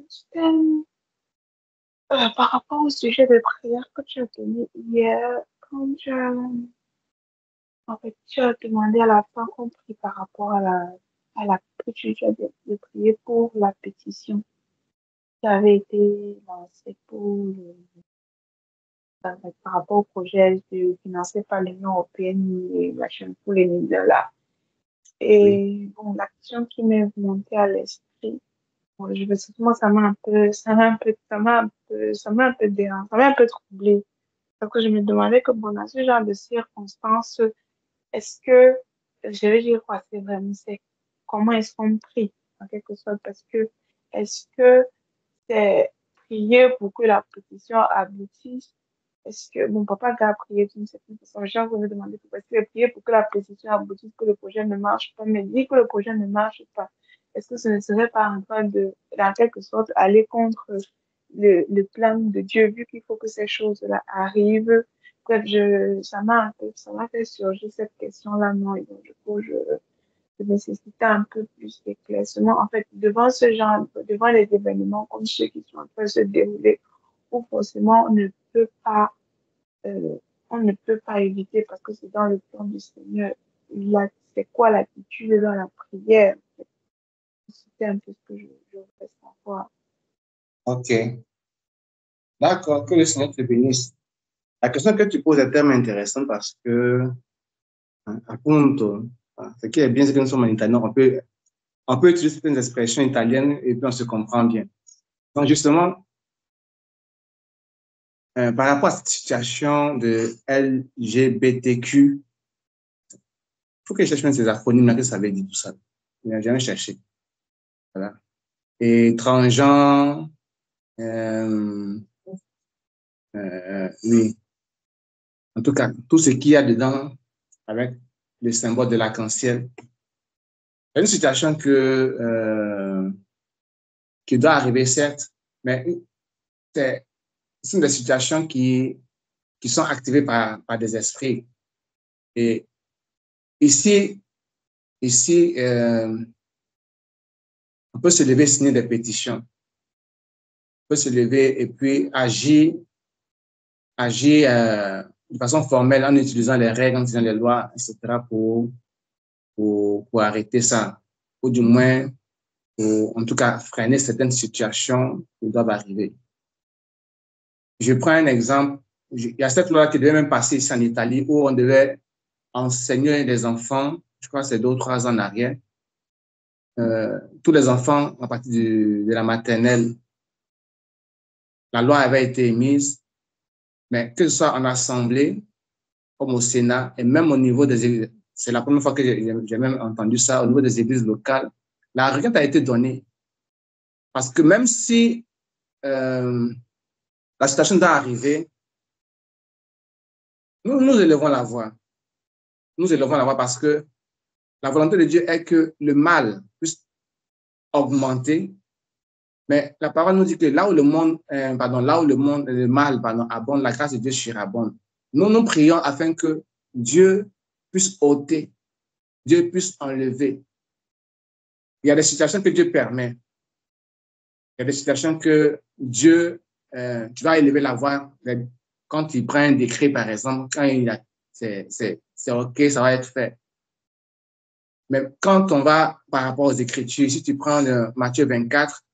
C'était par rapport au sujet de prière que tu as donné hier, quand en fait, tu as demandé à la fin qu'on prie par rapport à la, que tu as de prier pour la pétition qui avait été lancée par rapport au projet financé par l'Union européenne et machin pour les Niderlande. Oui. Et bon, l'action qui m'est montée à l'esprit, bon, je veux moi, ça m'a un peu dérangé, ça m'a un peu troublée. Parce que je me demandais que, bon, dans ce genre de circonstances, est-ce que, je vais dire quoi, c'est vraiment, c'est comment est-ce qu'on prie, en quelque sorte, parce que, est-ce que c'est prier pour que la pétition aboutisse? Est-ce que, bon, papa a prié d'une certaine façon, les gens vont me demander pourquoi est-ce que prier pour que la pétition aboutisse, que le projet ne marche pas, mais dit que le projet ne marche pas. Est-ce que ce ne serait pas en train de, en quelque sorte, aller contre le plan de Dieu, vu qu'il faut que ces choses-là arrivent? Bref, ça m'a fait surgir cette question-là, non, et donc, du coup, je nécessitais un peu plus d'éclaircissement. En fait, devant ce genre, devant les événements comme ceux qui sont en train de se dérouler, où forcément euh, on ne peut pas éviter parce que c'est dans le plan du Seigneur. C'est quoi l'attitude dans la prière? C'était un peu ce que je voulais savoir. OK. D'accord. Que le Seigneur te bénisse. La question que tu poses est tellement intéressante parce que, appunto, ce qui est bien, c'est que nous sommes en italien. On peut utiliser certaines expressions italiennes et puis on se comprend bien. Donc, justement, par rapport à cette situation de LGBTQ, il faut que je cherche même ces acronymes là que ça veut dire tout ça. Je n'ai jamais cherché. Voilà. Et transgenre, euh, oui. En tout cas, tout ce qu'il y a dedans avec le symbole de l'arc-en-ciel. C'est une situation qui doit arriver, certes, mais c'est des situations qui sont activées par des esprits. Et ici, on peut se lever, signer des pétitions. On peut se lever et puis agir de façon formelle en utilisant les règles, en utilisant les lois, etc. pour arrêter ça. Ou du moins, pour, en tout cas, freiner certaines situations qui doivent arriver. Je prends un exemple. Il y a cette loi qui devait même passer ici en Italie où on devait enseigner les enfants, je crois que c'est 2 ou 3 ans en arrière, tous les enfants à partir de la maternelle, la loi avait été émise, mais que ce soit en assemblée, comme au Sénat, et même au niveau des églises, c'est la première fois que j'ai même entendu ça, au niveau des églises locales, la requête a été donnée. Parce que même si la situation doit arriver, nous élevons la voix. Nous élevons la voix parce que la volonté de Dieu est que le mal puisse augmenter. Mais la parole nous dit que là où le monde, le mal, abonde, la grâce de Dieu surabonde. Nous prions afin que Dieu puisse ôter, Dieu puisse enlever. Il y a des situations que Dieu permet. Il y a des situations que Dieu, tu vas élever la voix quand il prend un décret, par exemple, quand c'est OK, ça va être fait. Mais quand on va par rapport aux Écritures, si tu prends Matthieu 24,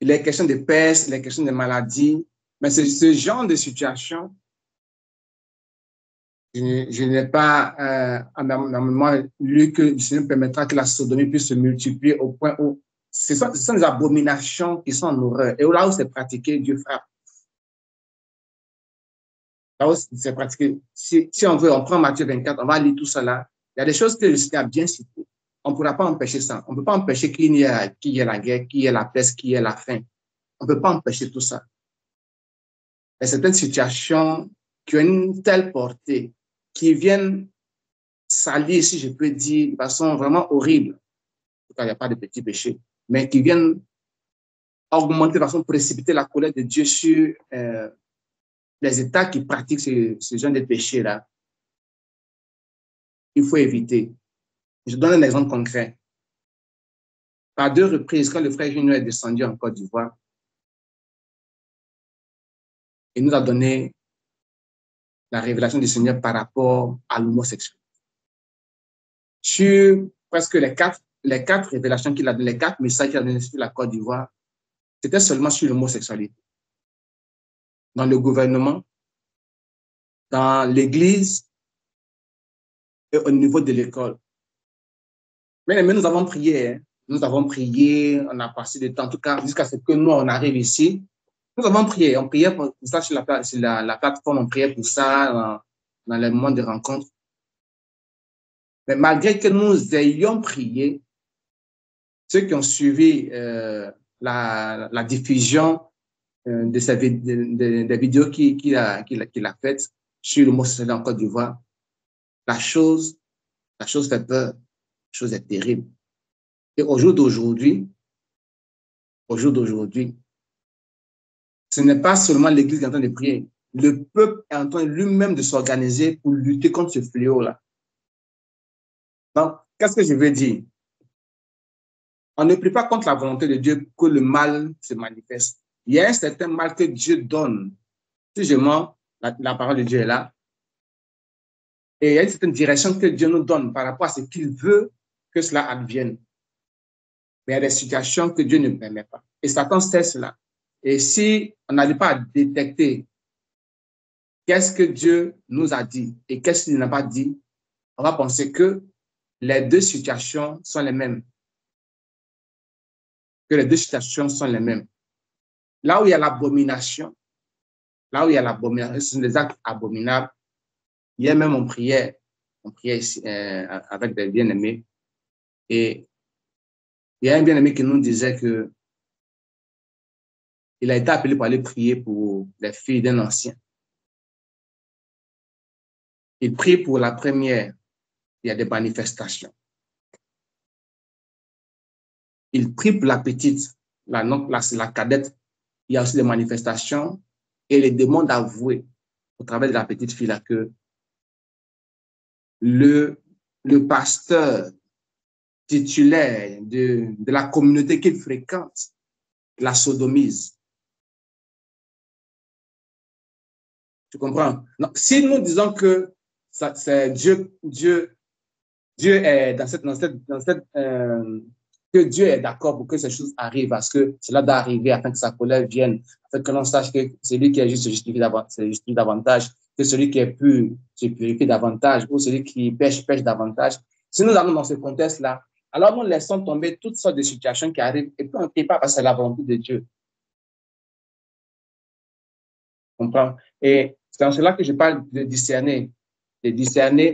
il est question de peste, il est question de maladie, mais c'est ce genre de situation. Je n'ai pas dans mémoire lu que le Seigneur permettra que la sodomie puisse se multiplier au point où ce sont des abominations qui sont en horreur. Et là où c'est pratiqué, Dieu frappe. Là où c'est pratiqué, si on veut, on prend Matthieu 24, on va lire tout ça là. Il y a des choses que le Seigneur a bien citées. On ne pourra pas empêcher ça. On ne peut pas empêcher qu'il y ait la guerre, qu'il y ait la peste, qu'il y ait la faim. On ne peut pas empêcher tout ça. Il y a certaines situations qui ont une telle portée, qui viennent salir, si je peux dire, de façon vraiment horrible. En tout cas, il n'y a pas de petits péchés, mais qui viennent augmenter de façon précipitée la colère de Dieu sur les États qui pratiquent ce genre de péchés-là. Il faut éviter. Je donne un exemple concret. à 2 reprises, quand le frère Junior est descendu en Côte d'Ivoire, il nous a donné la révélation du Seigneur par rapport à l'homosexualité. Sur presque les quatre révélations qu'il a données, les 4 messages qu'il a donnés sur la Côte d'Ivoire, c'était seulement sur l'homosexualité. Dans le gouvernement, dans l'église et au niveau de l'école. Mais nous avons prié, hein. Nous avons prié, on a passé du temps, en tout cas, jusqu'à ce que nous, on arrive ici. Nous avons prié, on priait pour ça sur la plateforme, on priait pour ça dans les moments de rencontre. Mais malgré que nous ayons prié, ceux qui ont suivi la diffusion des vidéos qu'il a faites sur l'homosexualité en Côte d'Ivoire, la chose fait peur, la chose est terrible. Et au jour d'aujourd'hui, ce n'est pas seulement l'Église qui est en train de prier. Le peuple est en train lui-même de s'organiser pour lutter contre ce fléau-là. Donc, qu'est-ce que je veux dire? On ne prie pas contre la volonté de Dieu que le mal se manifeste. Il y a un certain mal que Dieu donne. Si je mens, la parole de Dieu est là. Et il y a une certaine direction que Dieu nous donne par rapport à ce qu'il veut que cela advienne. Mais il y a des situations que Dieu ne permet pas. Et Satan sait cela. Et si on n'arrive pas à détecter qu'est-ce que Dieu nous a dit et qu'est-ce qu'il n'a pas dit, on va penser que les deux situations sont les mêmes. Que les deux situations sont les mêmes. Là où il y a l'abomination, ce sont des actes abominables. Hier même, on priait ici, avec des bien-aimés. Et il y a un bien-aimé qui nous disait que il a été appelé pour aller prier pour les filles d'un ancien. Il prie pour la première, il y a des manifestations. Il prie pour la petite, la cadette, il y a aussi des manifestations et les démons d'avouer au travers de la petite fille-là que le pasteur titulaire de la communauté qu'il fréquente la sodomise. Tu comprends? Donc, si nous disons que c'est Dieu est que Dieu est d'accord pour que ces choses arrivent, parce que cela doit arriver afin que sa colère vienne, afin que l'on sache que celui qui est juste se justifie davantage, que celui qui est pur se purifie davantage, ou celui qui pêche davantage. Si nous allons dans ce contexte-là, alors nous laissons tomber toutes sortes de situations qui arrivent et puis on ne prie pas parce que c'est la volonté de Dieu. Tu comprends? Et c'est en cela que je parle de discerner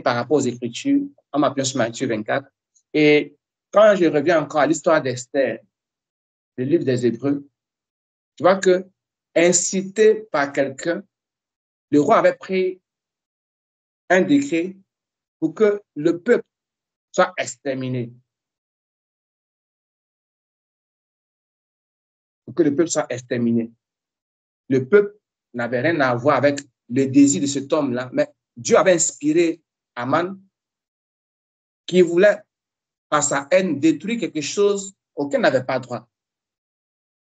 par rapport aux Écritures, en m'appuyant sur Matthieu 24. Et quand je reviens encore à l'histoire d'Esther, le livre des Hébreux, tu vois que, incité par quelqu'un, le roi avait pris un décret pour que le peuple soit exterminé. Pour que le peuple soit exterminé. Le peuple n'avait rien à voir avec le désir de cet homme-là, mais Dieu avait inspiré Aman qui voulait, par sa haine, détruire quelque chose auquel n'avait pas droit.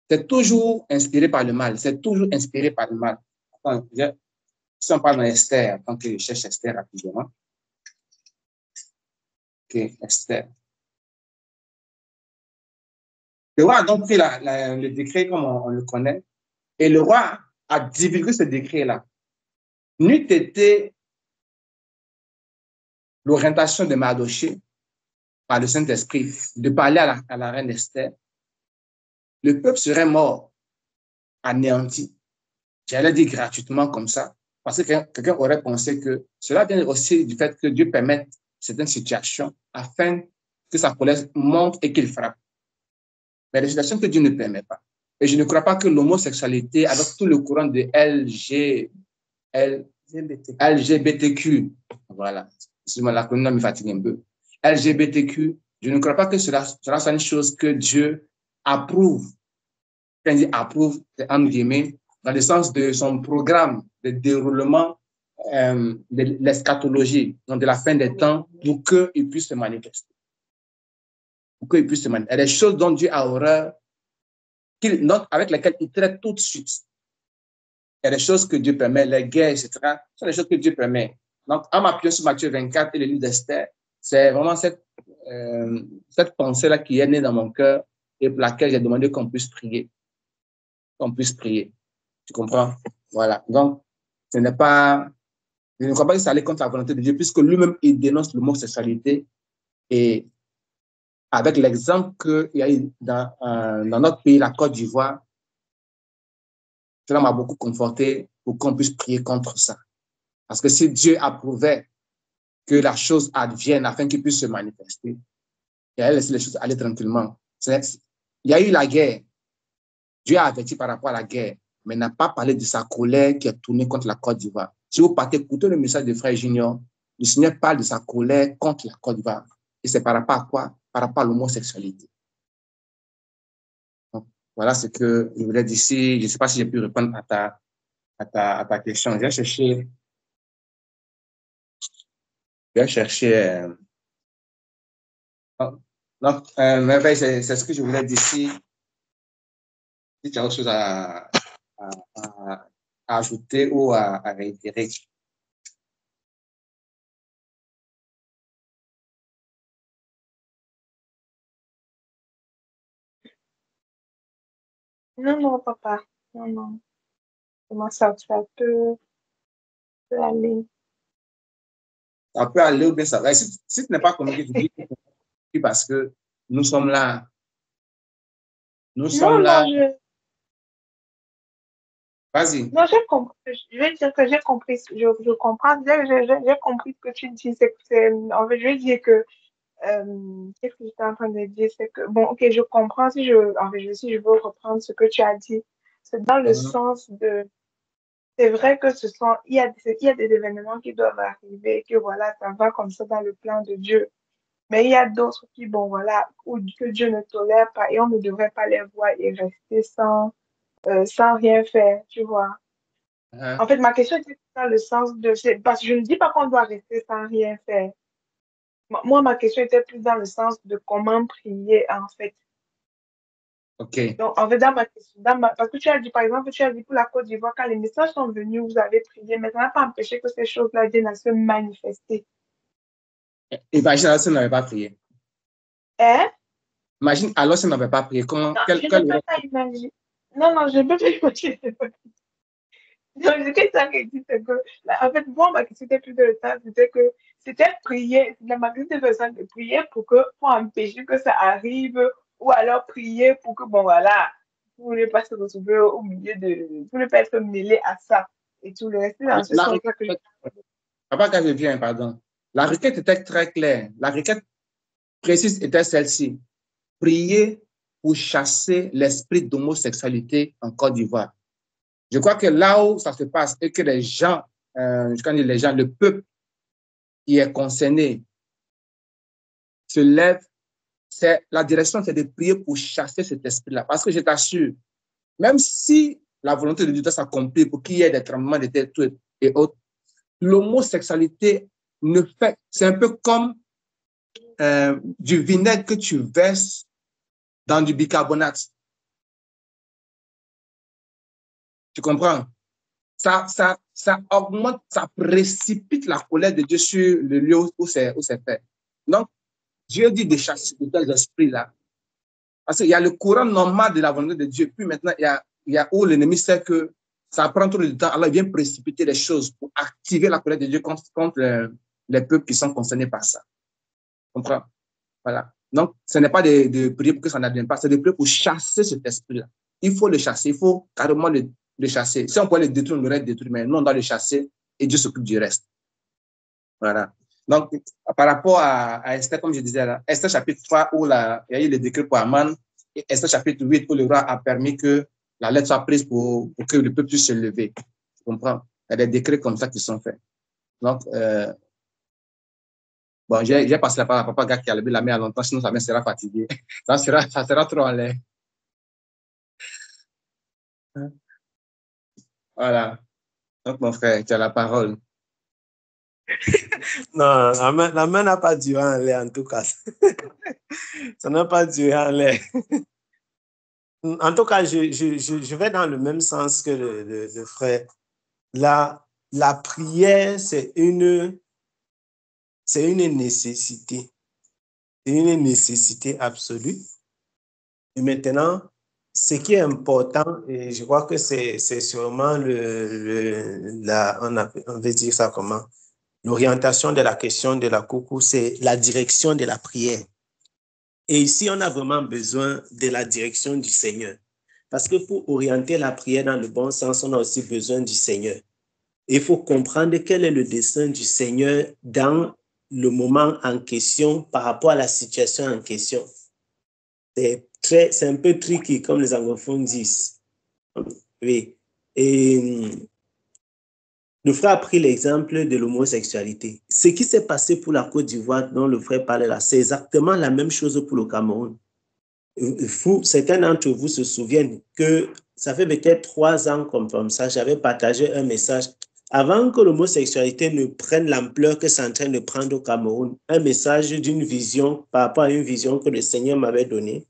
C'est toujours inspiré par le mal. C'est toujours inspiré par le mal. Attends, si on parle d'Esther, tant que je cherche Esther rapidement. Ok, Esther. Le roi a donc pris le décret comme on le connaît, et le roi a divulgué ce décret-là. N'eût été l'orientation de Mardochée par le Saint-Esprit de parler à la reine Esther, le peuple serait mort, anéanti. J'allais dire gratuitement comme ça, parce que quelqu'un aurait pensé que cela vient aussi du fait que Dieu permette certaines situations afin que sa colère monte et qu'il frappe. Mais des situations que Dieu ne permet pas. Et je ne crois pas que l'homosexualité, avec tout le courant de LGBTQ, voilà, l'acronyme me fatigue un peu, LGBTQ, je ne crois pas que cela soit une chose que Dieu approuve. Quand il dit approuve, c'est entre guillemets, dans le sens de son programme de déroulement de l'eschatologie, donc de la fin des temps, pour qu'il puisse se manifester. pour qu'il puisse se manifester. Il y a des choses dont Dieu a horreur, avec lesquelles il traite tout de suite. Il y a des choses que Dieu permet, les guerres, etc. Ce sont des choses que Dieu permet. Donc, en m'appuyant sur Matthieu 24 et le livre d'Esther, c'est vraiment cette pensée-là qui est née dans mon cœur et pour laquelle j'ai demandé qu'on puisse prier. Qu'on puisse prier. Tu comprends? Voilà. Donc, je ne crois pas que ça allait contre la volonté de Dieu, puisque lui-même, il dénonce l'homosexualité. Et avec l'exemple qu'il y a eu dans notre pays, la Côte d'Ivoire, cela m'a beaucoup conforté pour qu'on puisse prier contre ça. Parce que si Dieu approuvait que la chose advienne afin qu'il puisse se manifester, il allait laisser les choses aller tranquillement. Il y a eu la guerre. Dieu a averti par rapport à la guerre, mais n'a pas parlé de sa colère qui est tournée contre la Côte d'Ivoire. Si vous partez écouter le message de Frère Junior, le Seigneur parle de sa colère contre la Côte d'Ivoire. Et c'est par rapport à quoi? Par rapport à l'homosexualité. Voilà ce que je voulais dire ici. Je ne sais pas si j'ai pu répondre à ta question. J'ai cherché donc, c'est ce que je voulais dire ici. Si tu as autre chose à ajouter ou à réitérer. Non, non, papa. Non, non. Comment ça, tu peux aller. Ça peut aller ou bien ça va. Si tu n'es pas convaincu, tu dis parce que nous sommes là. Nous sommes Non, là. non, Vas-y. non, j'ai compris. Je vais dire que j'ai compris. Je comprends. J'ai compris ce que tu dis. En fait, je vais dire que, qu'est-ce que j'étais en train de dire? C'est que, bon, ok, je comprends en fait, si je veux reprendre ce que tu as dit. C'est dans le sens de, c'est vrai que il y a des événements qui doivent arriver, que voilà, ça va comme ça dans le plan de Dieu. Mais il y a d'autres qui, bon, voilà, que Dieu ne tolère pas et on ne devrait pas les voir et rester sans rien faire, tu vois. En fait, ma question était dans le sens de, parce que je ne dis pas qu'on doit rester sans rien faire. Moi, ma question était plus dans le sens de comment prier, en fait. OK. Donc, en fait, parce que tu as dit, par exemple, tu as dit pour la Côte d'Ivoire, quand les messages sont venus, vous avez prié, mais ça n'a pas empêché que ces choses-là viennent à se manifester. Imagine alors si on n'avait pas prié. Hein? Imagine alors si on n'avait pas prié. Non, je ne peux pas imaginer. Non, non, je ne peux pas imaginer. Donc, ce que ça veut dire, c'est que, en fait, moi, ma question était plus de le temps, c'était prier, ma question était de prier pour empêcher que ça arrive, ou alors prier pour que, bon, voilà, pour ne pas se retrouver au milieu pour ne pas être mêlé à ça. Et tout le reste, c'est dans ce La sens-là que je... requête, papa, quand je viens, pardon. La requête était très claire. La requête précise était celle-ci. Prier pour chasser l'esprit d'homosexualité en Côte d'Ivoire. Je crois que là où ça se passe et que les gens, le peuple qui est concerné se lève, la direction, c'est de prier pour chasser cet esprit-là. Parce que je t'assure, même si la volonté de Dieu doit s'accomplir pour qu'il y ait des tremblements de terre et autres, l'homosexualité c'est un peu comme du vinaigre que tu verses dans du bicarbonate. Tu comprends? Ça augmente, ça précipite la colère de Dieu sur le lieu où c'est fait. Donc, Dieu dit de chasser de tels esprits-là. Parce qu'il y a le courant normal de la volonté de Dieu. Puis maintenant, il y a où l'ennemi sait que ça prend trop de temps. Alors, il vient précipiter les choses pour activer la colère de Dieu contre les peuples qui sont concernés par ça. Tu comprends? Voilà. Donc, ce n'est pas de prier pour que ça n'advienne pas, c'est de prier pour chasser cet esprit-là. Il faut le chasser, il faut carrément le chasser. Si on pouvait le détruire, on l'aurait détruit, mais non, on doit le chasser et Dieu s'occupe du reste. Voilà. Donc, par rapport à Esther, comme je disais là, Esther chapitre 3, où il y a eu le décret pour Aman, et Esther chapitre 8, où le roi a permis que la lettre soit prise pour que le peuple puisse se lever. Tu comprends? Il y a des décrets comme ça qui sont faits. Donc, bon, j'ai passé la parole à papa gars qui a levé la main à longtemps, sinon sa main sera fatiguée. Ça sera trop en l'air. Voilà. Donc, mon frère, tu as la parole. Non, la main n'a pas duré en l'air, en tout cas. Ça n'a pas duré en l'air. En tout cas, je vais dans le même sens que le frère. La prière, c'est une nécessité. C'est une nécessité absolue. Et maintenant, ce qui est important, et je crois que c'est sûrement on veut dire ça comment? L'orientation de la question de la coucou, c'est la direction de la prière. Et ici, on a vraiment besoin de la direction du Seigneur. Parce que pour orienter la prière dans le bon sens, on a aussi besoin du Seigneur. Il faut comprendre quel est le dessein du Seigneur dans le moment en question par rapport à la situation en question. C'est un peu tricky, comme les anglophones disent. Oui. Et le frère a pris l'exemple de l'homosexualité. Ce qui s'est passé pour la Côte d'Ivoire, dont le frère parlait là, c'est exactement la même chose pour le Cameroun. Certains d'entre vous se souviennent que ça fait peut-être 3 ans comme ça, j'avais partagé un message avant que l'homosexualité ne prenne l'ampleur que c'est en train de prendre au Cameroun, un message d'une vision par rapport à une vision que le Seigneur m'avait donnée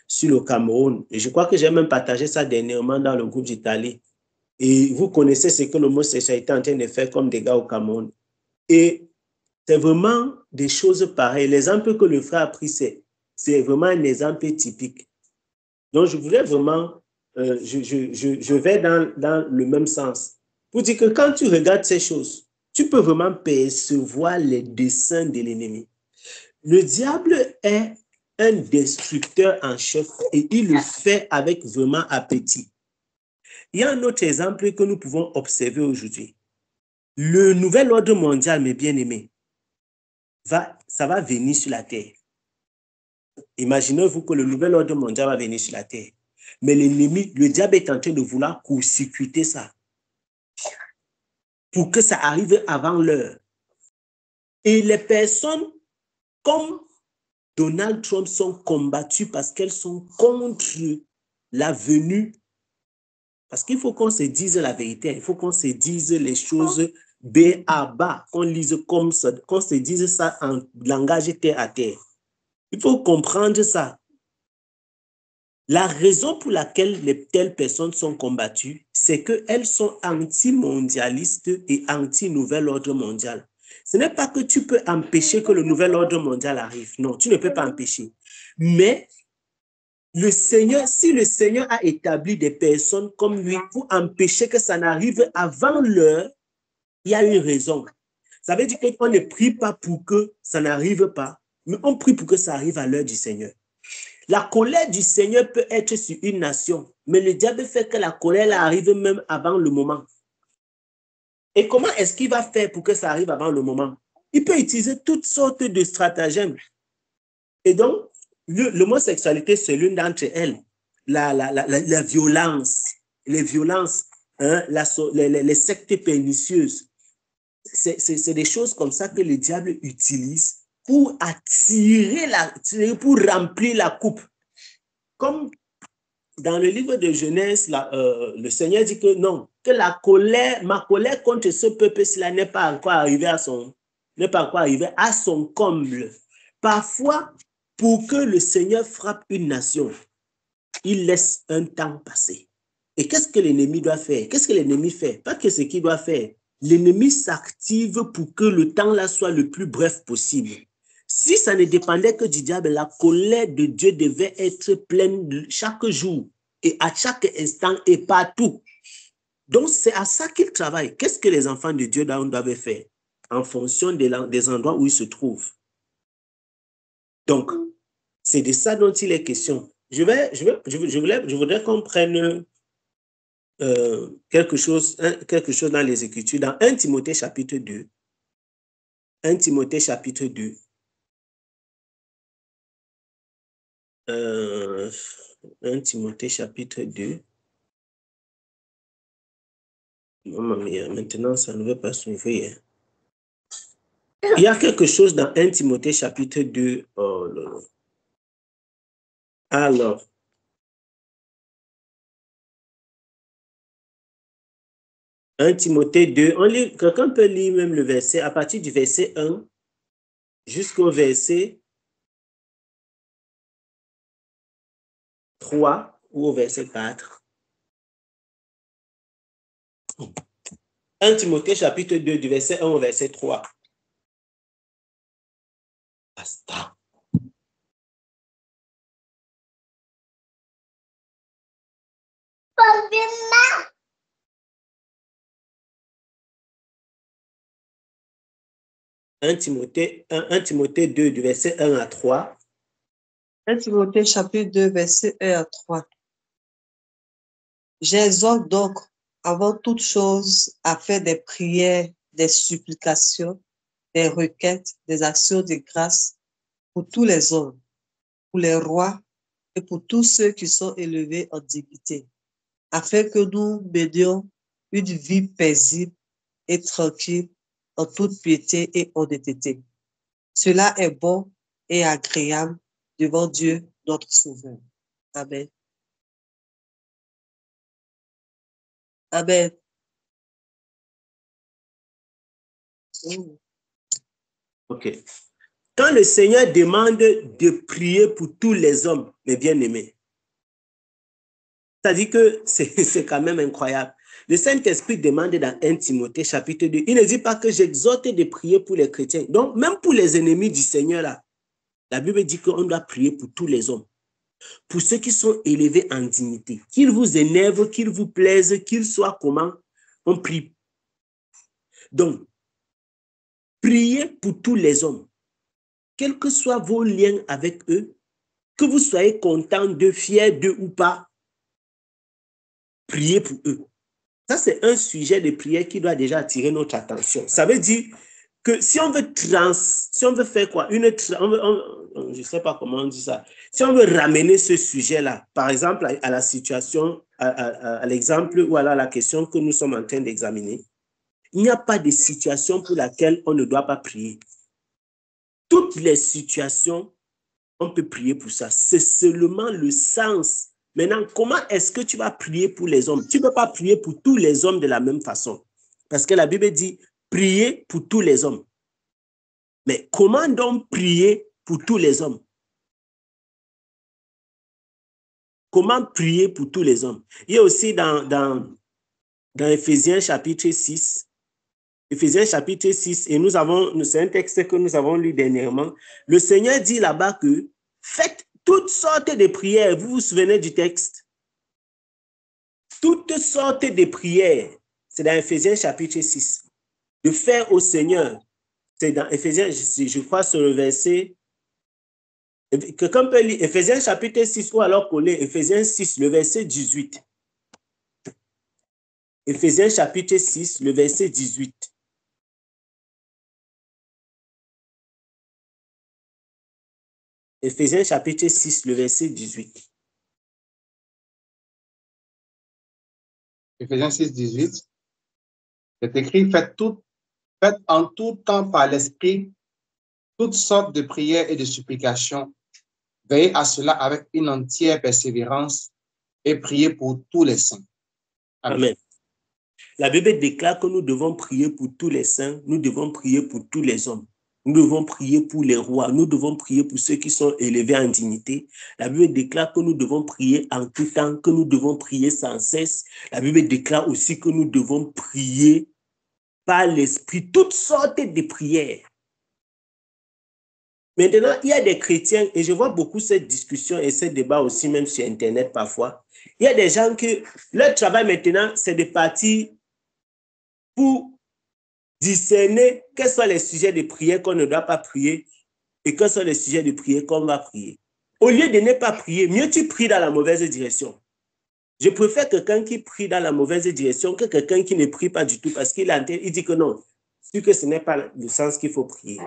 sur le Cameroun. Et je crois que j'ai même partagé ça dernièrement dans le groupe d'Italie. Et vous connaissez ce que l'homosexualité est en train de faire comme dégâts au Cameroun. Et c'est vraiment des choses pareilles. L'exemple que le frère a pris, c'est vraiment un exemple typique. Donc, je voulais vraiment, je vais dans le même sens. Pour dire que quand tu regardes ces choses, tu peux vraiment percevoir les desseins de l'ennemi. Le diable est un destructeur en chef et il le fait avec vraiment appétit. Il y a un autre exemple que nous pouvons observer aujourd'hui. Le nouvel ordre mondial, mes bien-aimés, ça va venir sur la terre. Imaginez-vous que le nouvel ordre mondial va venir sur la terre. Mais l'ennemi, le diable est en train de vouloir court-circuiter ça pour que ça arrive avant l'heure. Et les personnes comme Donald Trump sont combattues parce qu'elles sont contre la venue. Parce qu'il faut qu'on se dise la vérité, il faut qu'on se dise les choses B à bas, qu'on lise comme ça, qu'on se dise ça en langage terre à terre. Il faut comprendre ça. La raison pour laquelle les telles personnes sont combattues, c'est qu'elles sont anti-mondialistes et anti-nouvel ordre mondial. Ce n'est pas que tu peux empêcher que le nouvel ordre mondial arrive. Non, tu ne peux pas empêcher. Mais le Seigneur, si le Seigneur a établi des personnes comme lui pour empêcher que ça n'arrive avant l'heure, il y a une raison. Ça veut dire qu'on ne prie pas pour que ça n'arrive pas, mais on prie pour que ça arrive à l'heure du Seigneur. La colère du Seigneur peut être sur une nation, mais le diable fait que la colère arrive même avant le moment. Et comment est-ce qu'il va faire pour que ça arrive avant le moment? Il peut utiliser toutes sortes de stratagèmes. Et donc, l'homosexualité, c'est l'une d'entre elles. La violence, les violences, hein, les sectes pernicieuses. C'est des choses comme ça que le diable utilise pour attirer, pour remplir la coupe. Comme dans le livre de Genèse, le Seigneur dit que non, que ma colère contre ce peuple-là n'est pas encore arrivée à son comble. Parfois, pour que le Seigneur frappe une nation, il laisse un temps passer. Et qu'est-ce que l'ennemi doit faire? Qu'est-ce que l'ennemi fait? Pas que ce qu'il doit faire. L'ennemi s'active pour que le temps-là soit le plus bref possible. Si ça ne dépendait que du diable, la colère de Dieu devait être pleine chaque jour et à chaque instant et partout. Donc, c'est à ça qu'il travaille. Qu'est-ce que les enfants de Dieu doivent faire en fonction des endroits où ils se trouvent? Donc, c'est de ça dont il est question. Je voudrais qu'on prenne quelque chose dans les Écritures, dans 1 Timothée chapitre 2. 1 Timothée chapitre 2. 1 Timothée chapitre 2. Maman mia, maintenant ça ne veut pas s'ouvrir. Il y a quelque chose dans 1 Timothée chapitre 2. Oh là là. Alors, 1 Timothée 2, quelqu'un peut lire même le verset, à partir du verset 1 jusqu'au verset 3 ou au verset 4. 1 Timothée chapitre 2, du verset 1 au verset 3. Basta. Un Timothée 2, du verset 1 à 3. 1 Timothée chapitre 2, verset 1 à 3. J'exhorte donc avant toute chose à faire des prières, des supplications, des requêtes, des actions de grâce pour tous les hommes, pour les rois et pour tous ceux qui sont élevés en dignité, afin que nous menions une vie paisible et tranquille en toute piété et honnêteté. Cela est bon et agréable devant Dieu, notre Sauveur. Amen. Amen. OK. Quand le Seigneur demande de prier pour tous les hommes, mes bien-aimés, c'est-à-dire que c'est quand même incroyable. Le Saint-Esprit demande dans 1 Timothée chapitre 2, il ne dit pas que j'exhorte de prier pour les chrétiens. Donc, même pour les ennemis du Seigneur, là, la Bible dit qu'on doit prier pour tous les hommes. Pour ceux qui sont élevés en dignité, qu'ils vous énervent, qu'ils vous plaisent, qu'ils soient comment, on prie. Donc, priez pour tous les hommes, quels que soient vos liens avec eux, que vous soyez content d'eux, fiers d'eux ou pas, priez pour eux. Ça, c'est un sujet de prière qui doit déjà attirer notre attention. Ça veut dire que si on veut faire quoi, je ne sais pas comment on dit ça, si on veut ramener ce sujet-là, par exemple, à la situation, à l'exemple ou à la question que nous sommes en train d'examiner, il n'y a pas de situation pour laquelle on ne doit pas prier. Toutes les situations, on peut prier pour ça. C'est seulement le sens. Maintenant, comment est-ce que tu vas prier pour les hommes? Tu ne peux pas prier pour tous les hommes de la même façon. Parce que la Bible dit, prier pour tous les hommes. Mais comment donc prier pour tous les hommes? Comment prier pour tous les hommes? Il y a aussi dans Éphésiens chapitre 6, Éphésiens chapitre 6, et c'est un texte que nous avons lu dernièrement. Le Seigneur dit là-bas que faites toutes sortes de prières. Vous vous souvenez du texte? Toutes sortes de prières. C'est dans Éphésiens chapitre 6. De faire au Seigneur. C'est dans Éphésiens, je crois, sur le verset. Quelqu'un peut lire Éphésiens chapitre 6 ou alors coller Éphésiens 6, le verset 18. Éphésiens chapitre 6, le verset 18. Éphésiens chapitre 6, le verset 18. Éphésiens 6, 18. C'est écrit, faites en tout temps par l'Esprit toutes sortes de prières et de supplications. Veillez à cela avec une entière persévérance et priez pour tous les saints. Amen. Amen. La Bible déclare que nous devons prier pour tous les saints, nous devons prier pour tous les hommes. Nous devons prier pour les rois, nous devons prier pour ceux qui sont élevés en dignité. La Bible déclare que nous devons prier en tout temps, que nous devons prier sans cesse. La Bible déclare aussi que nous devons prier par l'Esprit, toutes sortes de prières. Maintenant, il y a des chrétiens, et je vois beaucoup cette discussion et ce débat aussi, même sur Internet parfois. Il y a des gens que leur travail maintenant, c'est de partir pour discerner quels sont les sujets de prière qu'on ne doit pas prier et quels sont les sujets de prière qu'on va prier. Au lieu de ne pas prier, mieux tu pries dans la mauvaise direction. Je préfère quelqu'un qui prie dans la mauvaise direction que quelqu'un qui ne prie pas du tout parce qu'il dit que non, c'est que ce n'est pas le sens qu'il faut prier.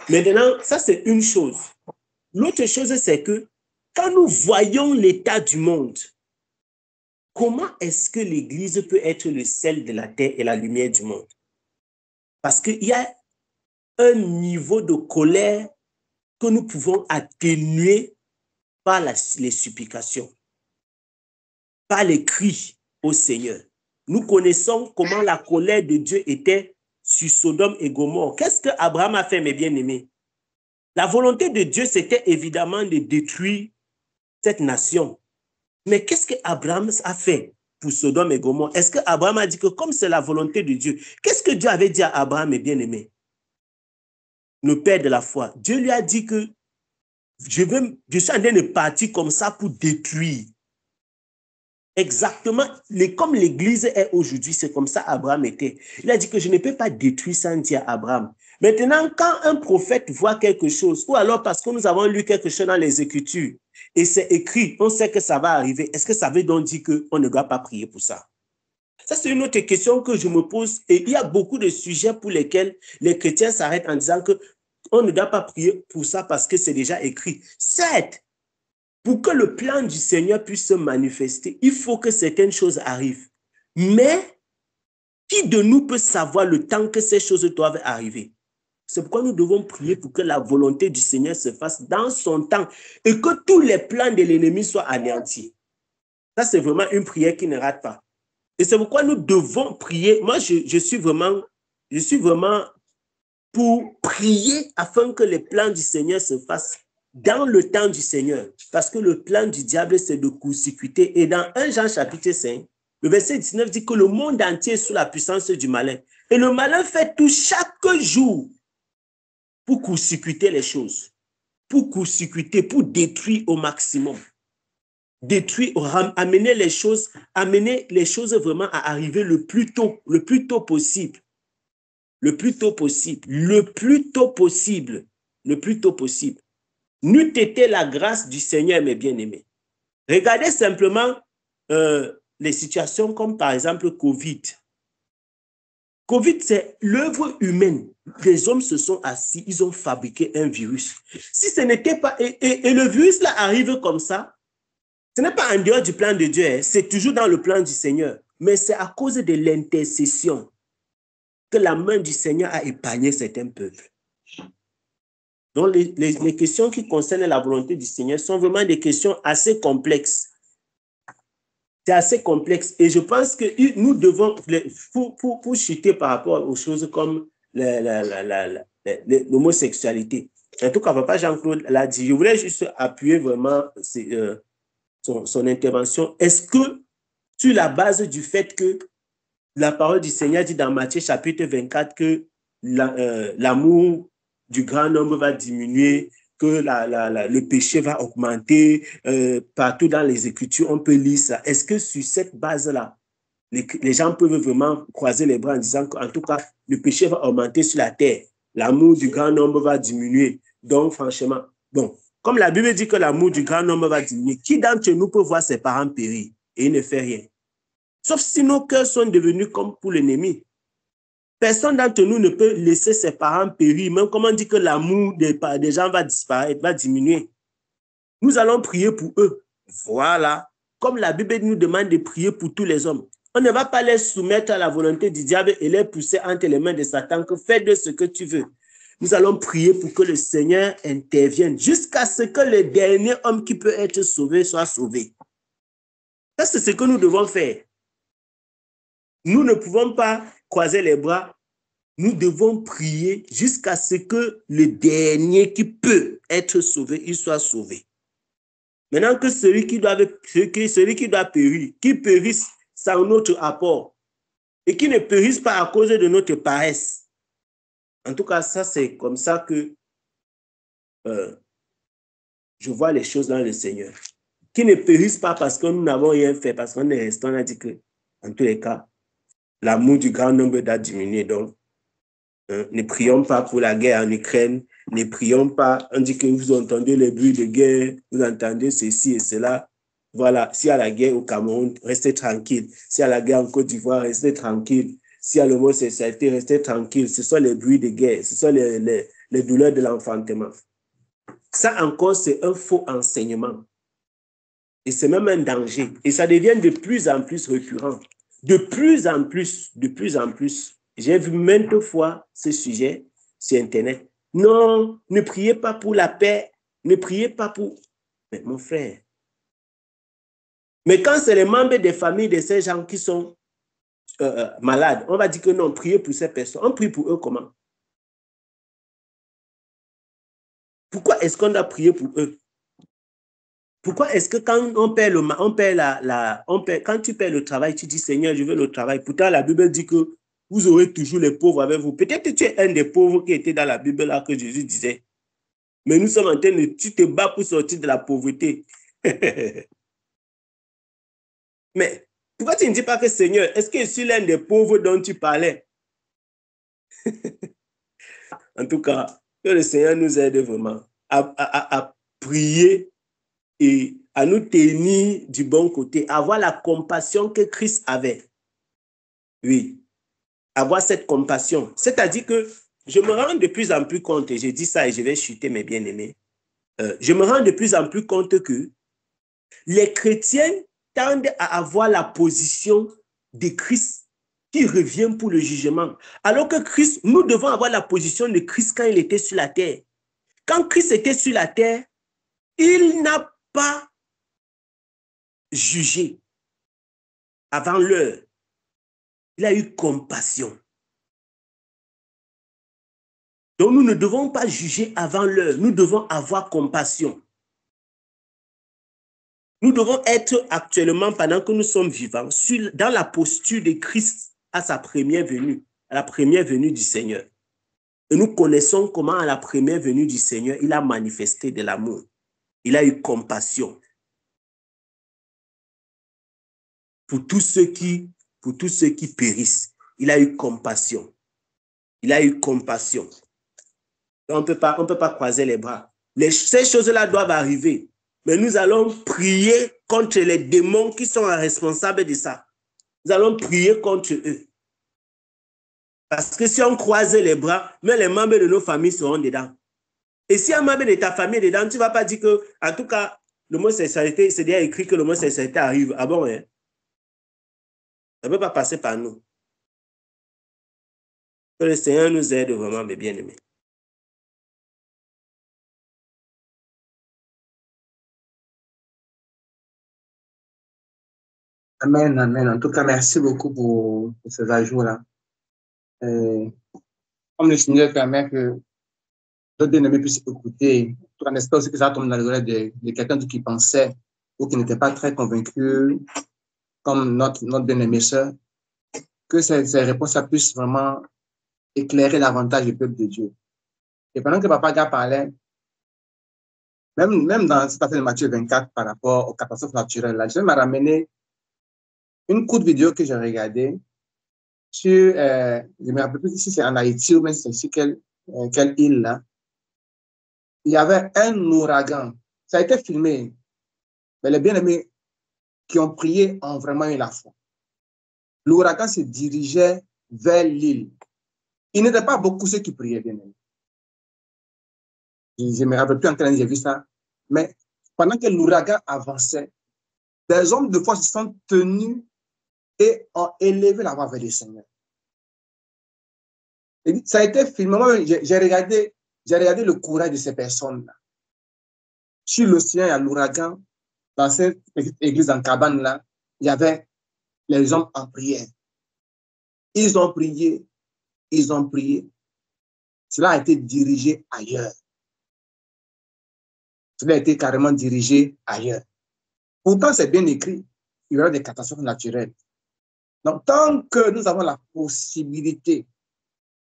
Maintenant, ça c'est une chose. L'autre chose, c'est que quand nous voyons l'état du monde, comment est-ce que l'Église peut être le sel de la terre et la lumière du monde? Parce qu'il y a un niveau de colère que nous pouvons atténuer par les supplications, par les cris au Seigneur. nous connaissons comment la colère de Dieu était sur Sodome et Gomorrhe. Qu'est-ce que Abraham a fait, mes bien-aimés? La volonté de Dieu, c'était évidemment de détruire cette nation. Mais qu'est-ce que Abraham a fait pour Sodome et Gomorrhe? Est-ce que Abraham a dit que comme c'est la volonté de Dieu, qu'est-ce que Dieu avait dit à Abraham, mes bien-aimés? Le père de la foi. Dieu lui a dit que je suis en train de partir comme ça pour détruire. Exactement, comme l'Église est aujourd'hui, c'est comme ça Abraham était. Il a dit que je ne peux pas détruire sans dire à Abraham. Maintenant, quand un prophète voit quelque chose, ou alors parce que nous avons lu quelque chose dans les Écritures, et c'est écrit, on sait que ça va arriver, est-ce que ça veut donc dire qu'on ne doit pas prier pour ça? Ça, c'est une autre question que je me pose, et il y a beaucoup de sujets pour lesquels les chrétiens s'arrêtent en disant qu'on ne doit pas prier pour ça parce que c'est déjà écrit. Certes, pour que le plan du Seigneur puisse se manifester, il faut que certaines choses arrivent. Mais qui de nous peut savoir le temps que ces choses doivent arriver? C'est pourquoi nous devons prier pour que la volonté du Seigneur se fasse dans son temps et que tous les plans de l'ennemi soient anéantis. Ça, c'est vraiment une prière qui ne rate pas. Et c'est pourquoi nous devons prier. Moi, je suis vraiment pour prier afin que les plans du Seigneur se fassent dans le temps du Seigneur. Parce que le plan du diable, c'est de court-circuiter. Et dans 1 Jean chapitre 5, le verset 19 dit que le monde entier est sous la puissance du malin. Et le malin fait tout chaque jour pour court-circuiter les choses. Pour court-circuiter, pour détruire au maximum. Détruire, amener les choses vraiment à arriver le plus tôt possible. Le plus tôt possible. N'eût été la grâce du Seigneur, mes bien-aimés. Regardez simplement les situations comme par exemple Covid. Covid, c'est l'œuvre humaine. Les hommes se sont assis, ils ont fabriqué un virus. Si ce n'était pas... Et le virus là arrive comme ça, ce n'est pas en dehors du plan de Dieu, hein, c'est toujours dans le plan du Seigneur. Mais c'est à cause de l'intercession que la main du Seigneur a épargné certains peuples. Donc, les questions qui concernent la volonté du Seigneur sont vraiment des questions assez complexes. C'est assez complexe. Et je pense que nous devons, pour chuter par rapport aux choses comme l'homosexualité. En tout cas, Papa Jean-Claude l'a dit. Je voulais juste appuyer vraiment son intervention. Est-ce que, sur la base du fait que la parole du Seigneur dit dans Matthieu chapitre 24 que l'amour du grand nombre va diminuer, que le péché va augmenter, partout dans les Écritures, on peut lire ça. Est-ce que sur cette base-là, les gens peuvent vraiment croiser les bras en disant qu'en tout cas, le péché va augmenter sur la terre, l'amour du grand nombre va diminuer? Donc, franchement, bon, comme la Bible dit que l'amour du grand nombre va diminuer, qui d'entre nous peut voir ses parents périr et il ne fait rien? Sauf si nos cœurs sont devenus comme pour l'ennemi. Personne d'entre nous ne peut laisser ses parents périr, même comme on dit que l'amour des gens va disparaître, va diminuer. Nous allons prier pour eux. Voilà. Comme la Bible nous demande de prier pour tous les hommes. On ne va pas les soumettre à la volonté du diable et les pousser entre les mains de Satan, que fais de ce que tu veux. Nous allons prier pour que le Seigneur intervienne jusqu'à ce que le dernier homme qui peut être sauvé soit sauvé. Ça, c'est ce que nous devons faire. Nous ne pouvons pas croiser les bras. Nous devons prier jusqu'à ce que le dernier qui peut être sauvé, il soit sauvé. Maintenant que celui qui doit périr, qui périsse sans notre apport et qui ne périsse pas à cause de notre paresse. En tout cas, ça, c'est comme ça que je vois les choses dans le Seigneur. Qui ne périsse pas parce que nous n'avons rien fait, parce qu'on est resté, on a dit que, en tous les cas, l'amour du grand nombre doit diminuer. Donc, ne prions pas pour la guerre en Ukraine, ne prions pas, on dit que vous entendez les bruits de guerre, vous entendez ceci et cela. Voilà, s'il y a la guerre au Cameroun, restez tranquille. S'il y a la guerre en Côte d'Ivoire, restez tranquille. S'il y a l'homosexualité, restez tranquille. Ce sont les bruits de guerre, ce sont les douleurs de l'enfantement. Ça encore, c'est un faux enseignement. Et c'est même un danger. Et ça devient de plus en plus récurrent. De plus en plus. J'ai vu maintes fois ce sujet sur Internet. Non, ne priez pas pour la paix. Ne priez pas pour... Mais mon frère. Mais quand c'est les membres des familles de ces gens qui sont malades, on va dire que non, priez pour ces personnes. On prie pour eux comment? Pourquoi est-ce qu'on doit prier pour eux? Pourquoi est-ce que quand on paie quand tu paies le travail, tu dis Seigneur, je veux le travail. Pourtant, la Bible dit que vous aurez toujours les pauvres avec vous. Peut-être que tu es un des pauvres qui était dans la Bible là que Jésus disait. Mais nous sommes en train de, tu te bats pour sortir de la pauvreté. Mais pourquoi tu ne dis pas que Seigneur, est-ce que je suis l'un des pauvres dont tu parlais? En tout cas, que le Seigneur nous aide vraiment à prier et à nous tenir du bon côté, avoir la compassion que Christ avait. Oui, avoir cette compassion. C'est-à-dire que je me rends de plus en plus compte, et j'ai dit ça et je vais chuter mes bien-aimés, je me rends de plus en plus compte que les chrétiens tendent à avoir la position de Christ qui revient pour le jugement. Alors que Christ, nous devons avoir la position de Christ quand il était sur la terre. Quand Christ était sur la terre, il n'a pas jugé avant l'heure. Il a eu compassion. Donc nous ne devons pas juger avant l'heure. Nous devons avoir compassion. Nous devons être actuellement, pendant que nous sommes vivants, dans la posture de Christ à sa première venue, à la première venue du Seigneur. Et nous connaissons comment à la première venue du Seigneur, il a manifesté de l'amour. Il a eu compassion pour tous ceux qui périssent. Il a eu compassion. Il a eu compassion. On ne peut pas croiser les bras. Ces choses-là doivent arriver. Mais nous allons prier contre les démons qui sont responsables de ça. Nous allons prier contre eux. Parce que si on croise les bras, même les membres de nos familles seront dedans. Et si un membre de ta famille est dedans, tu ne vas pas dire que, en tout cas, l'homosexualité, c'est déjà écrit que l'homosexualité arrive. Ah bon, hein? Ça ne peut pas passer par nous. Que le Seigneur nous aide vraiment, mes bien-aimés. Amen, amen. En tout cas, merci beaucoup pour ces ajouts-là. Comme le Seigneur permet que d'autres bien-aimés puissent écouter, on espère aussi que ça tombe dans l'oreille de quelqu'un qui pensait ou qui n'était pas très convaincu, comme notre bien-aimée sœur, que ces réponses puissent vraiment éclairer davantage le peuple de Dieu. Et pendant que Papa Gars parlait, même dans cette affaire de Matthieu 24 par rapport aux catastrophes naturelles, là, je m'a ramené une courte vidéo que j'ai regardée sur, je ne me rappelle plus si c'est en Haïti ou même si c'est sur quelle île là. Il y avait un ouragan. Ça a été filmé. Mais les bien-aimés qui ont prié ont vraiment eu la foi. L'ouragan se dirigeait vers l'île. Il n'était pas beaucoup ceux qui priaient, bien-aimés. Je ne me rappelle plus en quelle année j'ai vu ça. Mais pendant que l'ouragan avançait, des hommes de foi se sont tenus et ont élevé la voix vers le Seigneur. Et ça a été filmé. Moi, j'ai regardé le courage de ces personnes-là. Sur l'océan, il y a l'ouragan. Dans cette petite église en cabane là, il y avait les hommes en prière. Ils ont prié. Cela a été dirigé ailleurs. Cela a été carrément dirigé ailleurs. Pourtant, c'est bien écrit. Il y aura des catastrophes naturelles. Donc, tant que nous avons la possibilité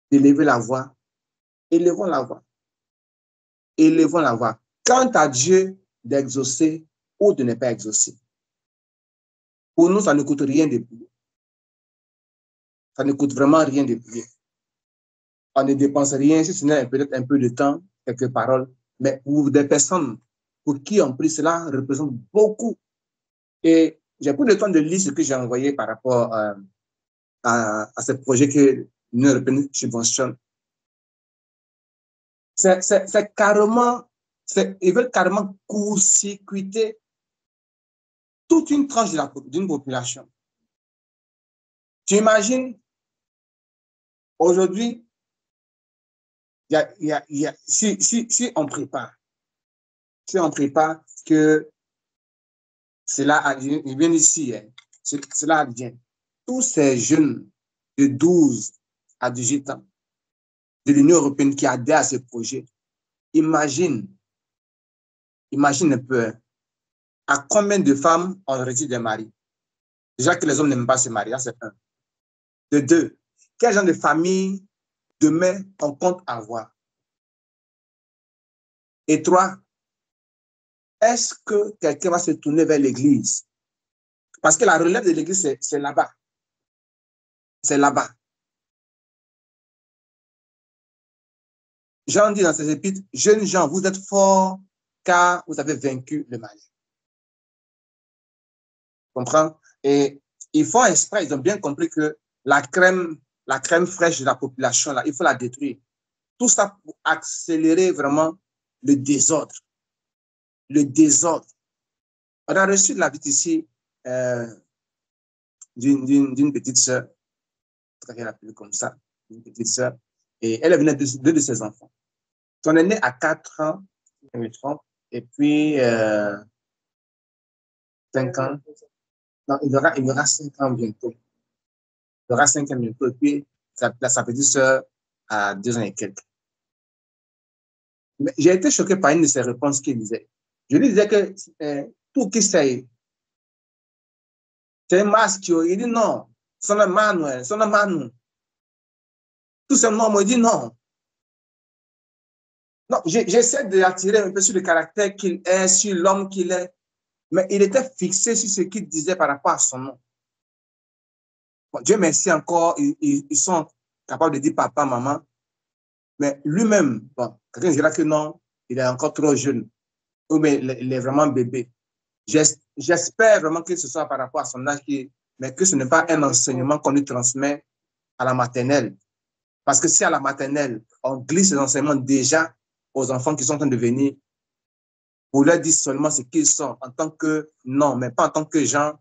d'élever la voix, élevons la voix. Élevons la voix. Quant à Dieu d'exaucer ou de ne pas exaucer, pour nous, ça ne coûte rien de prier. Ça ne coûte vraiment rien de prier. On ne dépense rien, si ce n'est peut-être un peu de temps, quelques paroles, mais pour des personnes pour qui on prie, cela représente beaucoup. Et j'ai pris le temps de lire ce que j'ai envoyé par rapport à ce projet que l'Union européenne subventionne. C'est carrément, ils veulent carrément court-circuiter toute une tranche d'une population. Tu imagines, aujourd'hui, si on prépare, que cela advienne, il vient ici, cela advienne. tous ces jeunes de 12 à 18 ans de l'Union européenne qui adhèrent à ce projet, imagine un peu, hein, à combien de femmes on retire des maris? Déjà que les hommes n'aiment pas se marier, c'est un. De deux, quel genre de famille demain on compte avoir? Et trois, est-ce que quelqu'un va se tourner vers l'Église? Parce que la relève de l'Église, c'est là-bas. C'est là-bas. Jean dit dans ses épîtres, jeunes gens, vous êtes forts car vous avez vaincu le mal. Comprends? Et ils font exprès, ils ont bien compris que la crème fraîche de la population, là, il faut la détruire. Tout ça pour accélérer vraiment le désordre. Le désordre. On a reçu de la visite ici d'une petite sœur, elle appelée comme ça, une petite sœur, et elle venait de deux de ses enfants. Son aîné a 4 ans, je me trompe, et puis 5 ans. Non, il aura 5 ans bientôt. Il aura 5 ans bientôt, et puis sa petite sœur a 2 ans et quelques. Mais j'ai été choqué par une de ses réponses qu'il disait. Je lui disais que tout qui sait, c'est un masque. Il dit non, c'est un Manuel, c'est un Manu. Tout simplement, il dit non. Non, j'essaie d'attirer un peu sur le caractère qu'il est, sur l'homme qu'il est, mais il était fixé sur ce qu'il disait par rapport à son nom. Bon, Dieu merci encore, ils sont capables de dire papa, maman, mais lui-même, bon, quelqu'un dira que non, il est encore trop jeune, ou mais il est vraiment bébé. J'espère vraiment que ce soit par rapport à son âge, mais que ce n'est pas un enseignement qu'on lui transmet à la maternelle. Parce que si à la maternelle, on glisse les enseignements déjà aux enfants qui sont en train de venir, pour leur dire seulement ce qu'ils sont en tant que non, mais pas en tant que gens,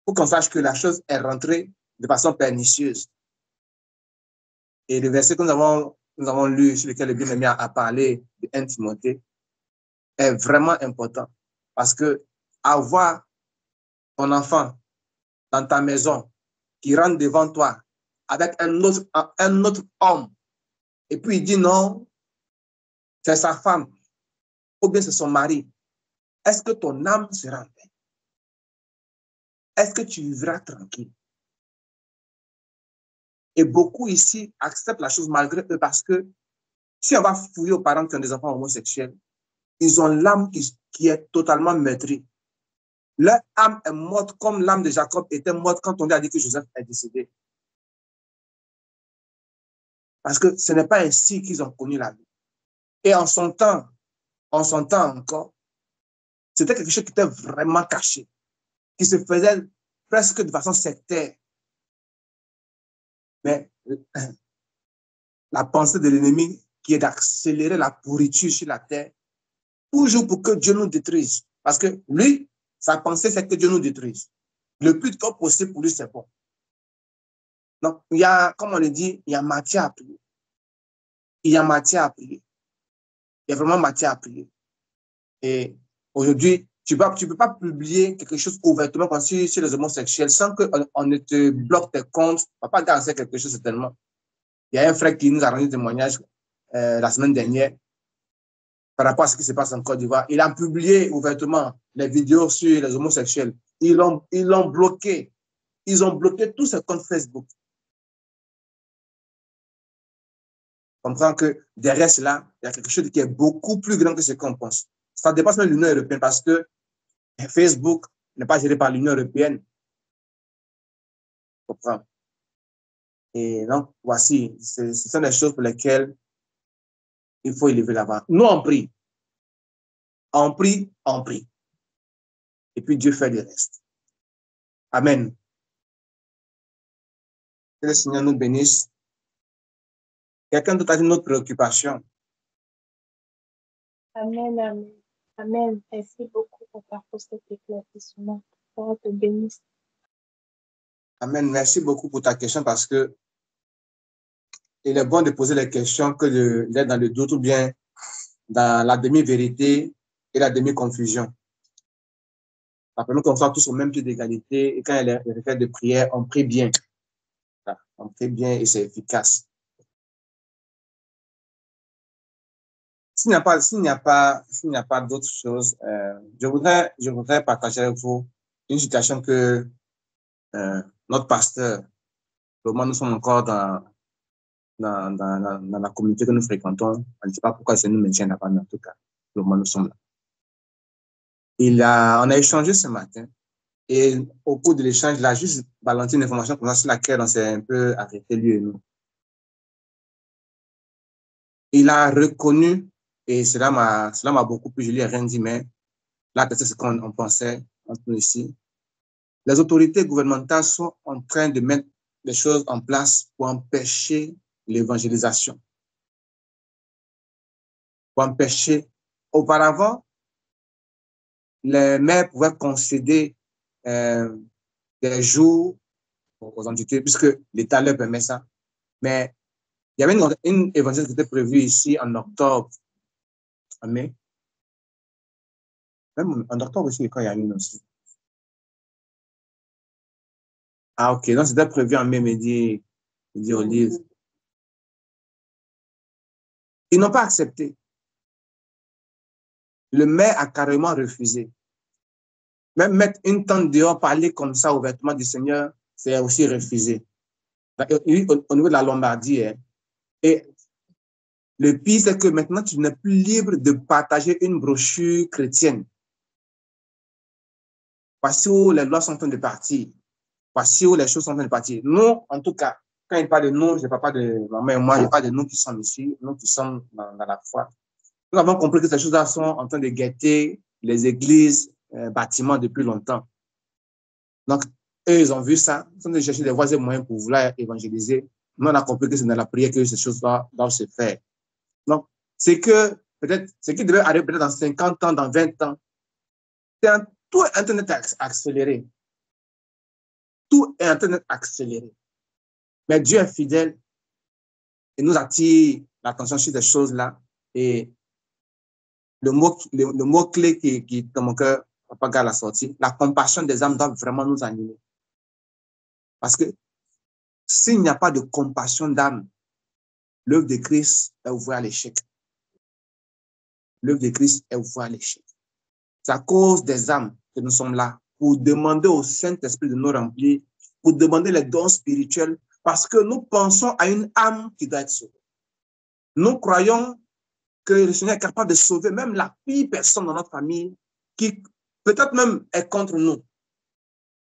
pour qu'on sache que la chose est rentrée de façon pernicieuse. Et le verset que nous avons lu, sur lequel le bien-aimé a parlé de 1 Timothée, est vraiment important. Parce que avoir ton enfant dans ta maison qui rentre devant toi avec un autre homme, et puis il dit non, c'est sa femme, ou bien c'est son mari, est-ce que ton âme sera en paix? Est-ce que tu vivras tranquille? Et beaucoup ici acceptent la chose malgré eux parce que si on va fouiller aux parents qui ont des enfants homosexuels, ils ont l'âme qui est totalement meurtrie. Leur âme est morte comme l'âme de Jacob était morte quand on lui a dit que Joseph est décédé. Parce que ce n'est pas ainsi qu'ils ont connu la vie. Et en son temps encore, c'était quelque chose qui était vraiment caché, qui se faisait presque de façon sectaire. Mais la pensée de l'ennemi qui est d'accélérer la pourriture sur la terre, toujours pour que Dieu nous détruise. Parce que lui, sa pensée, c'est que Dieu nous détruise. Le plus tôt possible pour lui, c'est bon. Donc, il y a, comme on le dit, il y a matière à prier. Il y a matière à prier. Il y a vraiment matière à prier. Et aujourd'hui, tu ne peux pas publier quelque chose ouvertement comme sur les homosexuels sans qu'on ne te bloque tes comptes. On ne va pas danser quelque chose certainement. Il y a un frère qui nous a rendu témoignage la semaine dernière par rapport à ce qui se passe en Côte d'Ivoire. Il a publié ouvertement les vidéos sur les homosexuels. Ils l'ont bloqué. Ils ont bloqué tous ses comptes Facebook. On comprend que derrière cela, il y a quelque chose qui est beaucoup plus grand que ce qu'on pense. Ça dépasse même l'Union européenne parce que Facebook n'est pas géré par l'Union européenne. On comprend. Et donc, voici, ce sont des choses pour lesquelles il faut élever la voix. Nous, on prie. On prie, on prie. Et puis Dieu fait le reste. Amen. Que le Seigneur nous bénisse. Quelqu'un d'autre a une autre préoccupation? Amen, amen. Amen. Merci beaucoup, Papa, pour cet éclaircissement. Papa te bénisse. Amen. Merci beaucoup pour ta question parce que il est bon de poser les questions que d'être dans le doute ou bien dans la demi-vérité et la demi-confusion. Rappelons qu'on soit tous au même pied d'égalité et quand il y a les requêtes de prière, on prie bien. On prie bien et c'est efficace. S'il n'y a pas d'autres choses, je voudrais partager avec vous une situation que notre pasteur, au moment où nous sommes encore dans la communauté que nous fréquentons, on ne sait pas pourquoi ça nous maintient là-bas, mais en tout cas, au moment où nous sommes là. On a échangé ce matin et au cours de l'échange, il a juste balancé une information comme ça sur laquelle on s'est un peu arrêté, lui et nous. Il a reconnu, et cela m'a beaucoup plu, je lui ai rien dit, mais là, c'est ce qu'on pensait, entre nous ici. Les autorités gouvernementales sont en train de mettre des choses en place pour empêcher l'évangélisation. Pour empêcher. Auparavant, les maires pouvaient concéder des jours aux entités, puisque l'État leur permet ça. Mais il y avait une évangélisation qui était prévue ici en octobre, en mai. Même en octobre aussi, quand il y a une aussi. Ah, ok. Donc, c'était prévu en mai, midi Olive. Ils n'ont pas accepté. Le maire a carrément refusé. Même mettre une tente dehors, parler comme ça ouvertement du Seigneur, c'est aussi refusé. Au niveau de la Lombardie. Hein. Et le pire, c'est que maintenant, tu n'es plus libre de partager une brochure chrétienne. Voici où les lois sont en train de partir. Voici où les choses sont en train de partir. Nous, en tout cas, quand il parle de nous, je ne parle pas de maman et moi, je parle de nous qui sommes ici, nous qui sommes dans la foi. Nous avons compris que ces choses-là sont en train de guetter les églises, bâtiments depuis longtemps. Donc, eux, ils ont vu ça, ils sont en train de chercher des voies et moyens pour vouloir évangéliser. Nous, on a compris que c'est dans la prière que ces choses-là doivent se faire. Donc, c'est que, peut-être, ce qui devait arriver peut-être dans 50 ans, dans 20 ans, tout est en train d'être accéléré. Tout est en train d'être accéléré. Mais Dieu est fidèle et nous attire l'attention sur des choses-là. Et le mot-clé qui est dans mon cœur, Papa Gall a sorti, la compassion des âmes doit vraiment nous animer. Parce que s'il n'y a pas de compassion d'âme, l'œuvre de Christ est vouée à l'échec. L'œuvre de Christ est vouée à l'échec. C'est à cause des âmes que nous sommes là, pour demander au Saint-Esprit de nous remplir, pour demander les dons spirituels, parce que nous pensons à une âme qui doit être sauvée. Nous croyons que le Seigneur est capable de sauver même la pire personne dans notre famille, qui peut-être même est contre nous.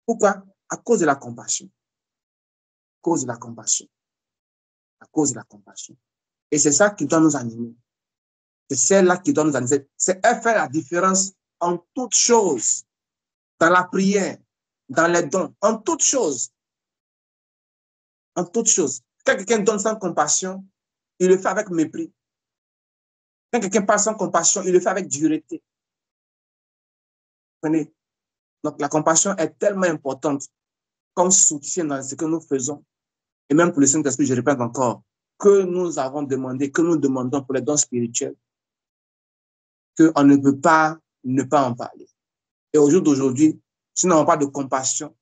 Pourquoi? À cause de la compassion. À cause de la compassion. À cause de la compassion. Et c'est ça qui doit nous animer. C'est celle-là qui doit nous animer. Elle fait la différence en toutes choses. Dans la prière, dans les dons, en toutes choses. En toutes choses. Quand quelqu'un donne sans compassion, il le fait avec mépris. Quand quelqu'un parle sans compassion, il le fait avec dureté. Vous comprenez? Donc, la compassion est tellement importante comme soutien dans ce que nous faisons. Et même pour le Saint-Esprit, je répète encore, que nous avons demandé, que nous demandons pour les dons spirituels, qu'on ne peut pas ne pas en parler. Et au jour d'aujourd'hui, si nous n'avons pas de compassion,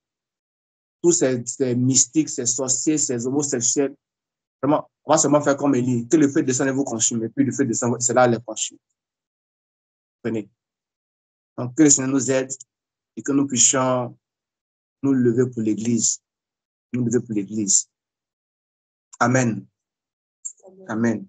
tous ces mystiques, ces sorciers, ces homosexuels, vraiment, on va seulement faire comme Élie, que le feu descende et vous consume, et puis le feu descend, c'est là les consume. Comprenez? Donc, que le Seigneur nous aide et que nous puissions nous lever pour l'Église. Nous lever pour l'Église. Amen. Amen.